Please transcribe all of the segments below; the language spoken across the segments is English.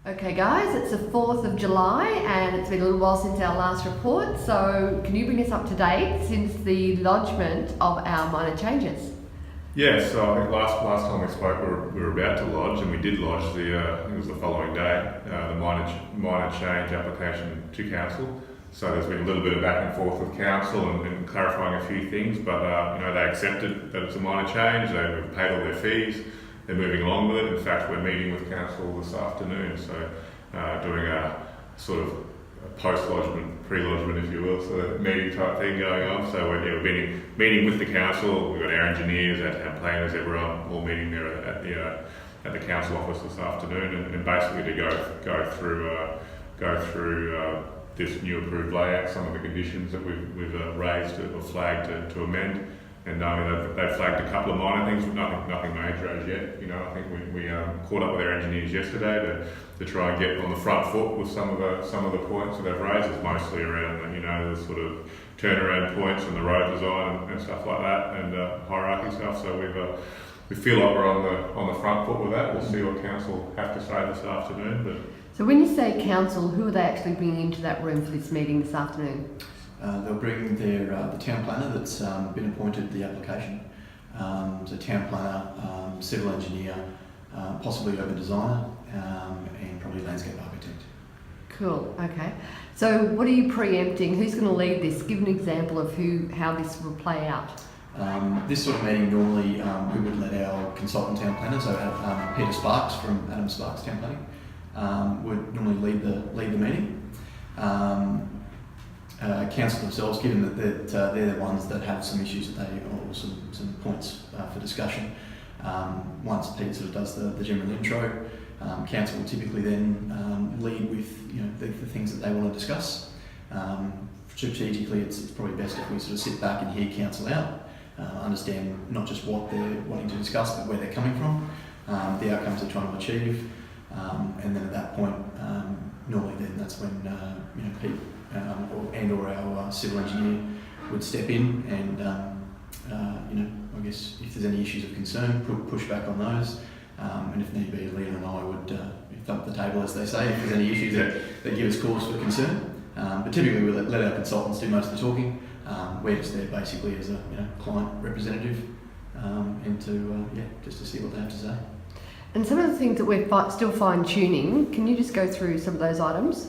Okay guys, it's the 4th of July and it's been a little while since our last report, so can you bring us up to date since the lodgement of our minor changes? Yeah, so I think last time we spoke we were about to lodge, and we did lodge I think it was the following day, the minor change application to council. So there's been a little bit of back and forth with council and clarifying a few things, but they accepted that it's a minor change, they've paid all their fees, they're moving along with it. In fact, we're meeting with council this afternoon, so doing a sort of a post-lodgement, pre-lodgement, if you will, sort of meeting type thing going on. So we're meeting with the council. We've got our engineers, our planners, everyone all meeting there at the council office this afternoon, and basically to go through this new approved layout, some of the conditions that we've raised or flagged to amend. And they've flagged a couple of minor things, but nothing major as yet. I think we caught up with our engineers yesterday to try and get on the front foot with some of the points that they've raised. It's mostly around the sort of turnaround points and the road design and stuff like that, and hierarchy stuff. So we feel like we're on the front foot with that. We'll see what council have to say this afternoon. But so when you say council, who are they actually bringing into that room for this meeting this afternoon? They'll bring the town planner that's been appointed to the application, so town planner, civil engineer, possibly urban designer, and probably landscape architect. Cool, okay. So what are you preempting? Who's going to lead this? Give an example of how this will play out. This sort of meeting normally we would let our consultant town planner, so Peter Sparks from Adam Sparks Town Planning, would normally lead the meeting. Council themselves, given that they're the ones that have some issues or some points for discussion. Once Pete sort of does the general intro, council will typically then lead with the things that they want to discuss. Strategically, it's probably best if we sort of sit back and hear council out, understand not just what they're wanting to discuss, but where they're coming from, the outcomes they're trying to achieve, and then at that point, normally then that's when Pete or our civil engineer would step in and I guess if there's any issues of concern, push back on those, and if need be, Leah and I would thump the table, as they say, if there's any issues that give us cause for concern. But typically we let our consultants do most of the talking. We're just there basically as a client representative, and just to see what they have to say. And some of the things that we're still fine-tuning, can you just go through some of those items?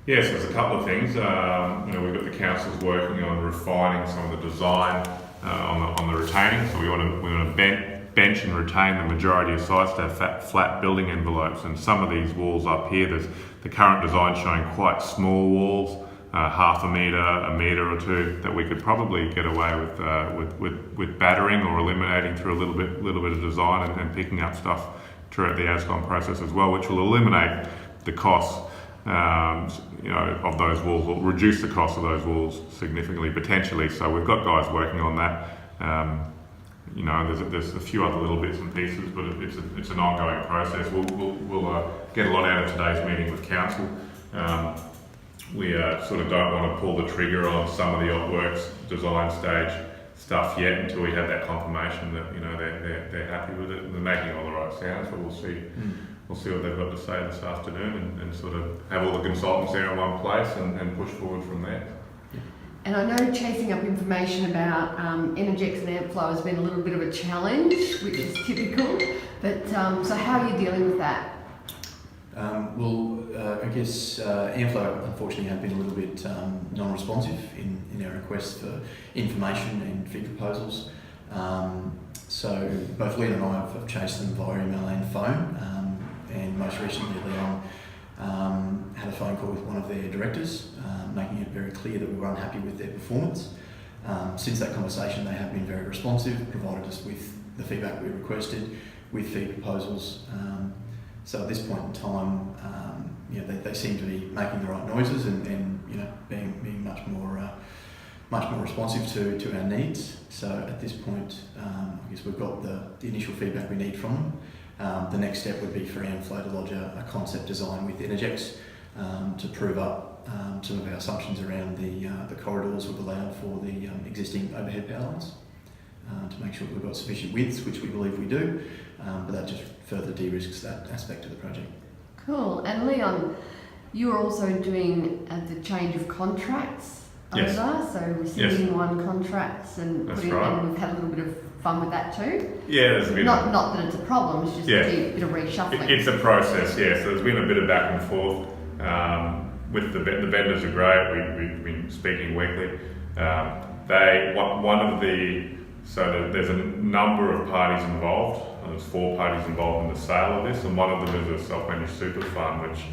Yes, there's a couple of things. We've got the councils working on refining some of the design on the retaining. So we want to bench and retain the majority of sites to have flat building envelopes. And some of these walls up here, there's the current design showing quite small walls, half a metre or two, that we could probably get away with battering or eliminating through a little bit of design and picking up stuff throughout the ASCOM process as well, which will eliminate the costs of those walls, or reduce the cost of those walls significantly potentially. So we've got guys working on that. There's a few other little bits and pieces, but it's an ongoing process. We'll get a lot out of today's meeting with council. We sort of don't want to pull the trigger on some of the opworks design stage stuff yet until we have that confirmation that they're happy with it and they're making all the right sounds. But we'll see. We'll see what they've got to say this afternoon and sort of have all the consultants there in one place and push forward from there. And I know chasing up information about Energex and Ampflow has been a little bit of a challenge, which is typical, but so how are you dealing with that? I guess Ampflow unfortunately have been a little bit non-responsive in our requests for information and fee proposals. So both Leon and I have chased them via email and phone, and most recently Leon had a phone call with one of their directors, making it very clear that we were unhappy with their performance. Since that conversation, they have been very responsive, provided us with the feedback we requested, with fee proposals. So at this point in time, they seem to be making the right noises and being much more responsive to our needs. So at this point, I guess we've got the initial feedback we need from them. The next step would be for Ampflow to lodge a concept design with Energex to prove up some of our assumptions around the corridors we've allowed for the existing overhead power lines, to make sure that we've got sufficient widths, which we believe we do, but that just further de-risks that aspect of the project. Cool. And Leon, you are also doing the change of contracts Yes. over, so rescinding one contracts and That's putting, right. and we've had a little bit of fun with that too. Yeah, there's been Not that it's a problem, it's just Yeah. a bit of reshuffling. it's a process, yeah. So there's been a bit of back and forth. With the vendors are great. We've been speaking weekly. There's a number of parties involved. There's 4 parties involved in the sale of this, and one of them is a self-managed super fund, which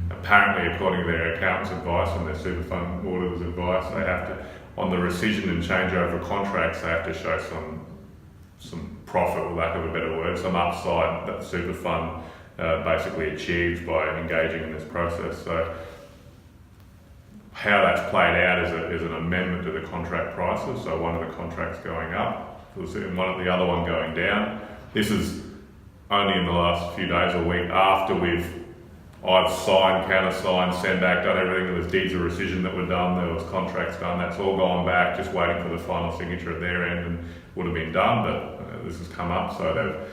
apparently, according to their accountant's advice and their super fund auditor's advice, they have to, on the rescission and changeover of contracts, they have to show some profit, for lack of a better word, some upside that the super fund basically achieves by engaging in this process. So how that's played out is an amendment to the contract prices. So one of the contracts going up, and the other one going down. This is only in the last few days or week after I've signed, countersigned, sent back, done everything. There was deeds of rescission that were done, there was contracts done, that's all gone back, just waiting for the final signature at their end, and would have been done, but this has come up, so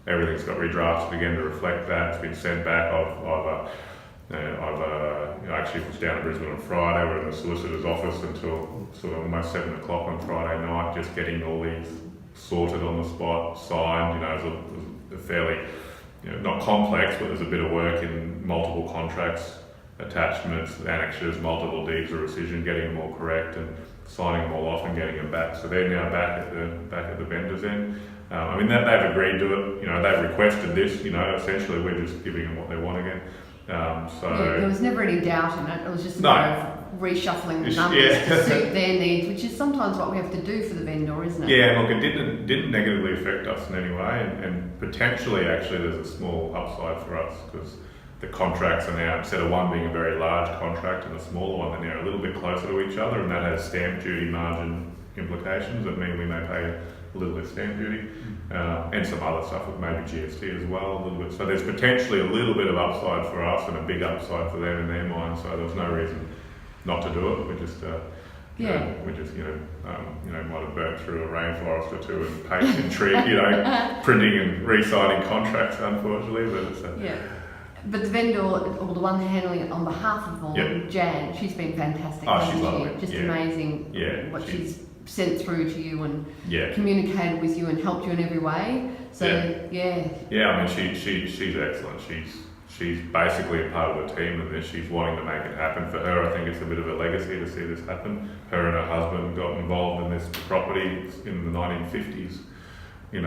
everything's got redrafted again to reflect that. It's been sent back. I actually was down in Brisbane on Friday. We're in the solicitor's office until sort of almost 7 o'clock on Friday night, just getting all these sorted on the spot, signed. It was a fairly, not complex, but there's a bit of work in multiple contracts, attachments, annexures, multiple deeds of rescission, getting them all correct and signing them all off and getting them back. So they're now back at the vendor's end. They've agreed to it. They've requested this. Essentially we're just giving them what they want again. There was never any doubt in it. It was just a No. matter of reshuffling the numbers Yeah. to suit their needs, which is sometimes what we have to do for the vendor, isn't it? Yeah, look, it didn't negatively affect us in any way, and potentially actually there's a small upside for us because the contracts are now, instead of one being a very large contract and a smaller one, they're now a little bit closer to each other, and that has stamp duty margin implications that mean we may pay a little bit of stamp duty, and some other stuff with maybe GST as well, a little bit. So there's potentially a little bit of upside for us and a big upside for them in their mind. So there was no reason not to do it. We just, might have burnt through a rainforest or two and paint and tree, printing and re-signing contracts, unfortunately. But it's yeah. But the vendor, or the one handling it on behalf of all, Yeah. Jan, she's been fantastic. Oh, hasn't she's she? lovely. Just Yeah. amazing Yeah, what she's- she's sent through to you and yeah. communicated with you and helped you in every way. So yeah. Yeah, she's excellent. She's basically a part of the team in this. She's wanting to make it happen. For her, I think it's a bit of a legacy to see this happen. Her and her husband got involved in this property in the 1950s, and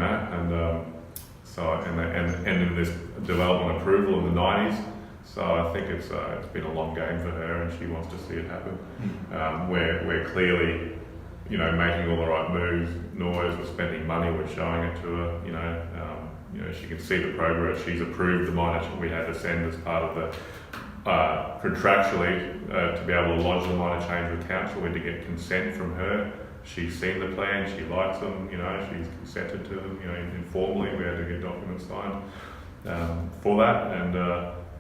in this development approval in the 90s. So I think it's been a long game for her, and she wants to see it happen. We're clearly, making all the right moves. We're spending money. We're showing it to her. She can see the progress. She's approved the minor. We had to send as part of the contractually to be able to lodge the minor change with council. We had to get consent from her. She's seen the plan. She likes them. She's consented to them. Informally, we had to get documents signed for that.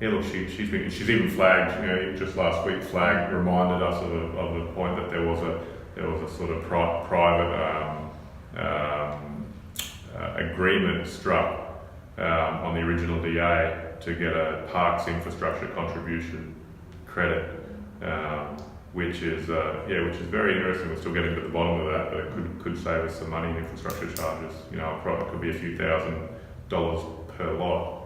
And she's even flagged. Just last week, reminded us of the point that there was a sort of private agreement struck on the original DA to get a parks infrastructure contribution credit, which is very interesting. We're still getting to the bottom of that, but it could save us some money in infrastructure charges. It could be a few $1,000s per lot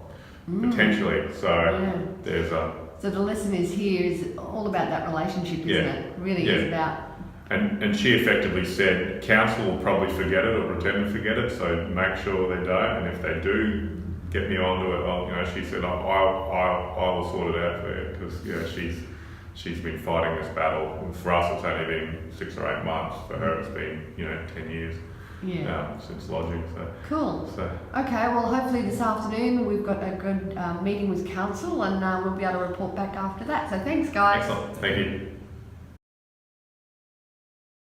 potentially. So there's a. So the lesson is all about that relationship, isn't it? Really is about. And she effectively said, council will probably forget it or pretend to forget it, so make sure they don't. And if they do, get me onto it. She said, I will sort it out for you because she's been fighting this battle. For us, it's only been 6 or 8 months. For her, it's been 10 years since lodging. So cool. Okay, well, hopefully this afternoon we've got a good meeting with council, and we'll be able to report back after that. So thanks, guys. Excellent. Thank you.